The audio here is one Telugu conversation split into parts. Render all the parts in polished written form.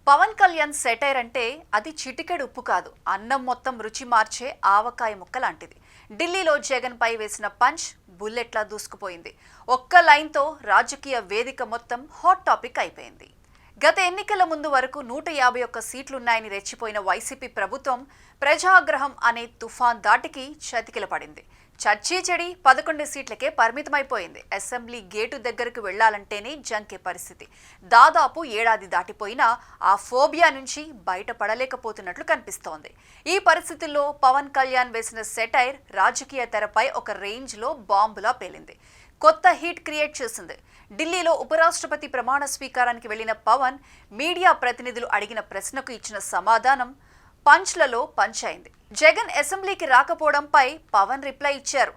పవన్ కళ్యాణ్ సెటైర్ అంటే అది చిటికెడు ఉప్పు కాదు, అన్నం మొత్తం రుచి మార్చే ఆవకాయ ముక్క లాంటిది. ఢిల్లీలో జగన్ పై వేసిన పంచ్ బుల్లెట్లా దూసుకుపోయింది. ఒక్క లైన్తో రాజకీయ వేదిక మొత్తం హాట్ టాపిక్ అయిపోయింది. గత ఎన్నికల ముందు వరకు 151 సీట్లున్నాయని రెచ్చిపోయిన వైసీపీ ప్రభుత్వం ప్రజాగ్రహం అనే తుఫాన్ దాటికి చతికిల పడింది. చర్చీ చెడి 11 సీట్లకే పరిమితమైపోయింది. అసెంబ్లీ గేటు దగ్గరకు వెళ్లాలంటేనే జంకే పరిస్థితి. దాదాపు ఏడాది దాటిపోయినా ఆ ఫోబియా నుంచి బయటపడలేకపోతున్నట్లు కనిపిస్తోంది. ఈ పరిస్థితుల్లో పవన్ కళ్యాణ్ వేసిన సెటైర్ రాజకీయ తెరపై ఒక రేంజ్లో బాంబులా పేలింది. కొత్త హీట్ క్రియేట్ చేసింది. ఢిల్లీలో ఉపరాష్ట్రపతి ప్రమాణ స్వీకారానికి వెళ్లిన పవన్ మీడియా ప్రతినిధులు అడిగిన ప్రశ్నకు ఇచ్చిన సమాధానం పంచ్లలో పంచ్ అయింది. జగన్ అసెంబ్లీకి రాకపోవడంపై పవన్ రిప్లై ఇచ్చారు.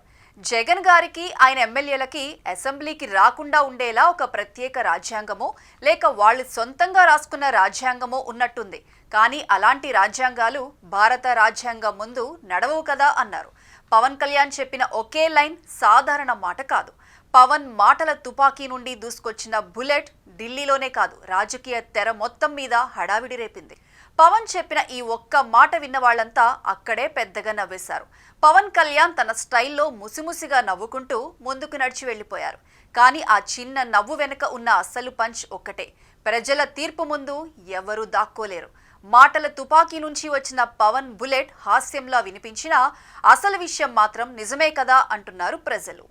జగన్ గారికి ఆయన ఎమ్మెల్యేలకి అసెంబ్లీకి రాకుండా ఉండేలా ఒక ప్రత్యేక రాజ్యాంగమో లేక వాళ్ళు సొంతంగా రాసుకున్న రాజ్యాంగమో ఉన్నట్టుంది. కానీ అలాంటి రాజ్యాంగాలు భారత రాజ్యాంగం ముందు నడవవు కదా అన్నారు. పవన్ కళ్యాణ్ చెప్పిన ఒకే లైన్ సాధారణ మాట కాదు. పవన్ మాటల తుపాకీ నుండి దూసుకొచ్చిన బుల్లెట్ ఢిల్లీలోనే కాదు, రాజకీయ తెర మొత్తం మీద హడావిడి రేపింది. పవన్ చెప్పిన ఈ ఒక్క మాట విన్న వాళ్లంతా అక్కడే పెద్దగా నవ్వేశారు. పవన్ కళ్యాణ్ తన స్టైల్లో ముసిముసిగా నవ్వుకుంటూ ముందుకు నడిచి వెళ్లిపోయారు. కానీ ఆ చిన్న నవ్వు వెనుక ఉన్న అసలు పంచ్ ఒక్కటే. ప్రజల తీర్పు ముందు ఎవరూ దాక్కోలేరు. మాటల తుపాకీ నుంచి వచ్చిన పవన్ బుల్లెట్ హాస్యంలా వినిపించినా అసలు విషయం మాత్రం నిజమే కదా అంటున్నారు ప్రజలు.